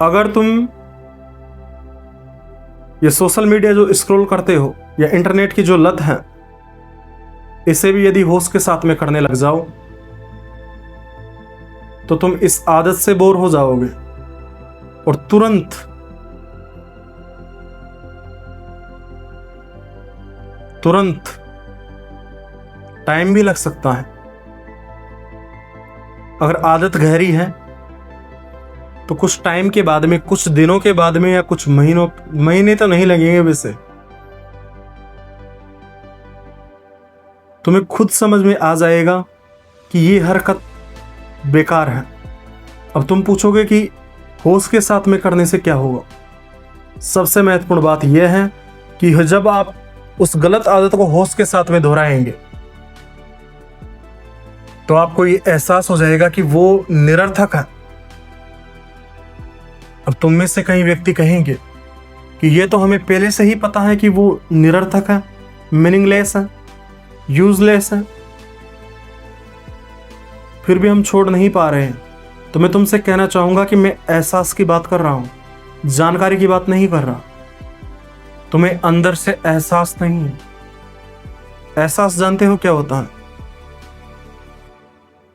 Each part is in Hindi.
अगर तुम ये सोशल मीडिया जो स्क्रॉल करते हो या इंटरनेट की जो लत है, इसे भी यदि होश के साथ में करने लग जाओ तो तुम इस आदत से बोर हो जाओगे और तुरंत टाइम भी लग सकता है। अगर आदत गहरी है तो कुछ टाइम के बाद में, कुछ दिनों के बाद में या कुछ महीने तो नहीं लगेंगे, वैसे तुम्हें खुद समझ में आ जाएगा कि ये हरकत बेकार है। अब तुम पूछोगे कि होश के साथ में करने से क्या होगा। सबसे महत्वपूर्ण बात यह है कि जब आप उस गलत आदत को होश के साथ में दोहराएंगे तो आपको ये एहसास हो जाएगा कि वो निरर्थक है। अब तुम में से कई व्यक्ति कहेंगे कि ये तो हमें पहले से ही पता है कि वो निरर्थक है, मीनिंगलेस है, यूजलेस है, फिर भी हम छोड़ नहीं पा रहे हैं। तो मैं तुमसे कहना चाहूंगा कि मैं एहसास की बात कर रहा हूं, जानकारी की बात नहीं कर रहा। तुम्हें अंदर से एहसास नहीं है। एहसास जानते हो क्या होता है?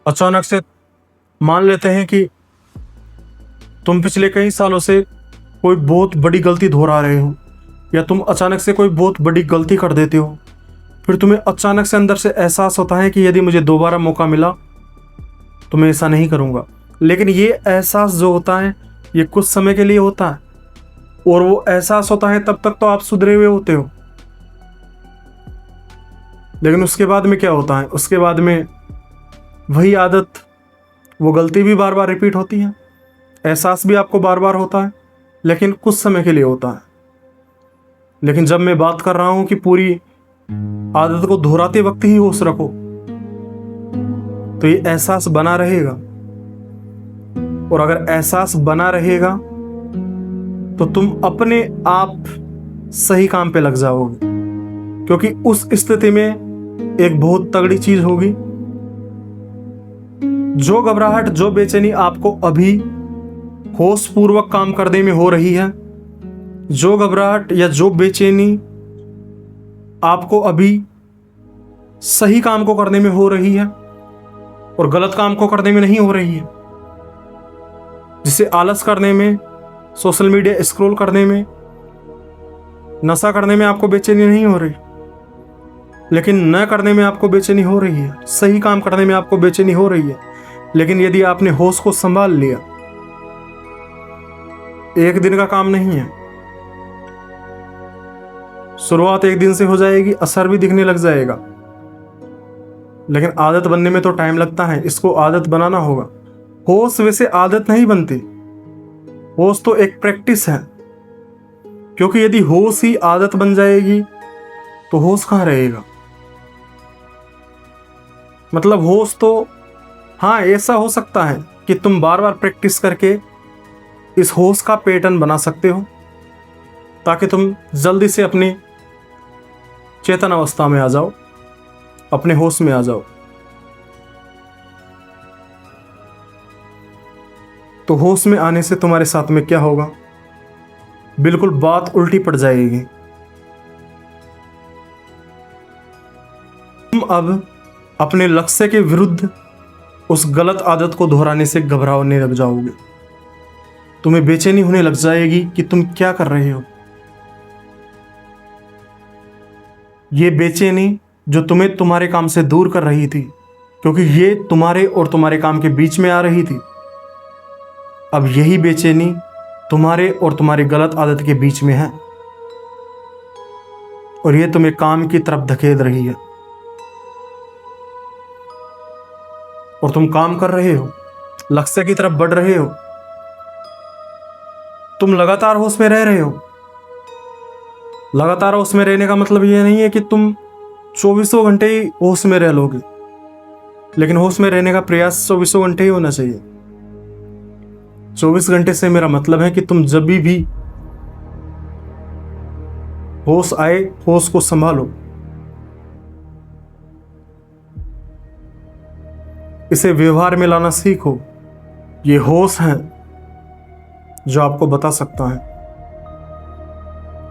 अचानक से मान लेते हैं कि तुम पिछले कई सालों से कोई बहुत बड़ी गलती दोहरा रहे हो, या तुम अचानक से कोई बहुत बड़ी गलती कर देते हो। फिर तुम्हें अचानक से अंदर से एहसास होता है कि यदि मुझे दोबारा मौका मिला तो मैं ऐसा नहीं करूंगा। लेकिन ये एहसास जो होता है ये कुछ समय के लिए होता है, और वो एहसास होता है तब तक तो आप सुधरे हुए होते हो। लेकिन उसके बाद में क्या होता है? उसके बाद में वही आदत, वो गलती भी बार बार रिपीट होती है। एहसास भी आपको बार बार होता है, लेकिन कुछ समय के लिए होता है। लेकिन जब मैं बात कर रहा हूं कि पूरी आदत को दोहराते वक्त ही होश रखो, तो ये एहसास बना रहेगा। और अगर एहसास बना रहेगा तो तुम अपने आप सही काम पे लग जाओगे, क्योंकि उस स्थिति में एक बहुत तगड़ी चीज होगी। जो घबराहट, जो बेचैनी आपको अभी होश पूर्वक काम करने में हो रही है, जो घबराहट या जो बेचैनी आपको अभी सही काम को करने में हो रही है और गलत काम को करने में नहीं हो रही है, जिसे आलस करने में, सोशल मीडिया स्क्रॉल करने में, नशा करने में आपको बेचैनी नहीं हो रही, लेकिन न करने में आपको बेचैनी हो रही है, सही काम करने में आपको बेचैनी हो रही है। लेकिन यदि आपने होश को संभाल लिया, एक दिन का काम नहीं है। शुरुआत एक दिन से हो जाएगी, असर भी दिखने लग जाएगा, लेकिन आदत बनने में तो टाइम लगता है। इसको आदत बनाना होगा। होश वैसे आदत नहीं बनती, होश तो एक प्रैक्टिस है। क्योंकि यदि होश ही आदत बन जाएगी तो होश कहाँ रहेगा? मतलब होश तो, हाँ, ऐसा हो सकता है कि तुम बार बार प्रैक्टिस करके इस होश का पैटर्न बना सकते हो, ताकि तुम जल्दी से अपनी चेतन अवस्था में आ जाओ, अपने होश में आ जाओ। तो होश में आने से तुम्हारे साथ में क्या होगा? बिल्कुल बात उल्टी पड़ जाएगी। तुम अब अपने लक्ष्य के विरुद्ध उस गलत आदत को दोहराने से घबराने लग जाओगे। तुम्हें बेचैनी होने लग जाएगी कि तुम क्या कर रहे हो। ये बेचैनी जो तुम्हें तुम्हारे काम से दूर कर रही थी, क्योंकि ये तुम्हारे और तुम्हारे काम के बीच में आ रही थी, अब यही बेचैनी तुम्हारे और तुम्हारी गलत आदत के बीच में है, और ये तुम्हें काम की तरफ धकेल रही है। और तुम काम कर रहे हो, लक्ष्य की तरफ बढ़ रहे हो, तुम लगातार होश में रह रहे हो। लगातार होश में रहने का मतलब ये नहीं है कि तुम 24 घंटे ही होश में रह लोगे, लेकिन होश में रहने का प्रयास 24 घंटे ही होना चाहिए। 24 घंटे से मेरा मतलब है कि तुम जब भी होश आए, होश को संभालो, इसे व्यवहार में लाना सीखो। ये होश है, जो आपको बता सकता है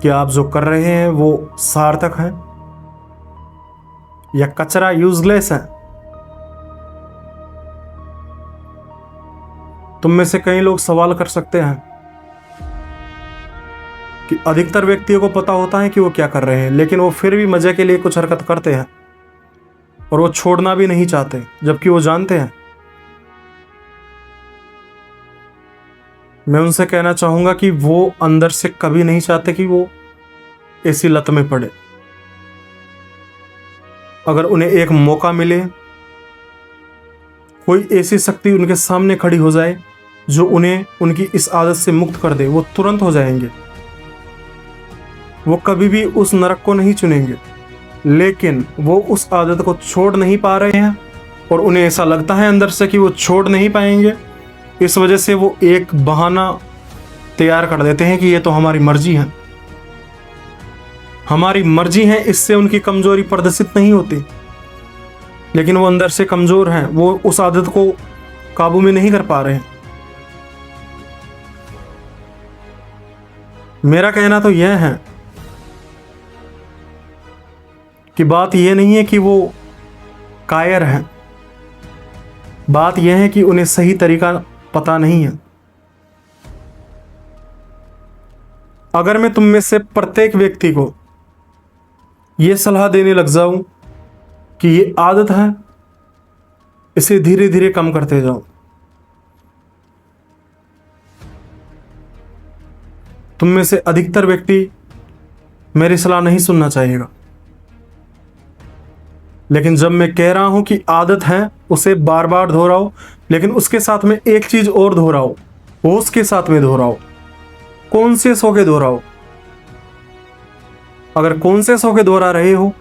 कि आप जो कर रहे हैं वो सार्थक है या कचरा, यूजलेस है। तुम में से कई लोग सवाल कर सकते हैं कि अधिकतर व्यक्तियों को पता होता है कि वो क्या कर रहे हैं, लेकिन वो फिर भी मजे के लिए कुछ हरकत करते हैं और वो छोड़ना भी नहीं चाहते, जबकि वो जानते हैं। मैं उनसे कहना चाहूंगा कि वो अंदर से कभी नहीं चाहते कि वो ऐसी लत में पड़े। अगर उन्हें एक मौका मिले, कोई ऐसी शक्ति उनके सामने खड़ी हो जाए जो उन्हें उनकी इस आदत से मुक्त कर दे, वो तुरंत हो जाएंगे। वो कभी भी उस नरक को नहीं चुनेंगे, लेकिन वो उस आदत को छोड़ नहीं पा रहे हैं और उन्हें ऐसा लगता है अंदर से कि वो छोड़ नहीं पाएंगे। इस वजह से वो एक बहाना तैयार कर देते हैं कि ये तो हमारी मर्जी है, हमारी मर्जी है। इससे उनकी कमजोरी प्रदर्शित नहीं होती, लेकिन वो अंदर से कमजोर हैं, वो उस आदत को काबू में नहीं कर पा रहे हैं। मेरा कहना तो यह है कि बात यह नहीं है कि वो कायर हैं, बात यह है कि उन्हें सही तरीका पता नहीं है। अगर मैं तुम में से प्रत्येक व्यक्ति को यह सलाह देने लग जाऊं कि ये आदत है, इसे धीरे धीरे कम करते जाओ, तुम में से अधिकतर व्यक्ति मेरी सलाह नहीं सुनना चाहेगा। लेकिन जब मैं कह रहा हूं कि आदत है, उसे बार बार दोहराओ, लेकिन उसके साथ में एक चीज और दोहराओ, होश के साथ में दोहराओ, कॉन्शियस होके दोहराओ। अगर कॉन्शियस होके दोहरा रहे हो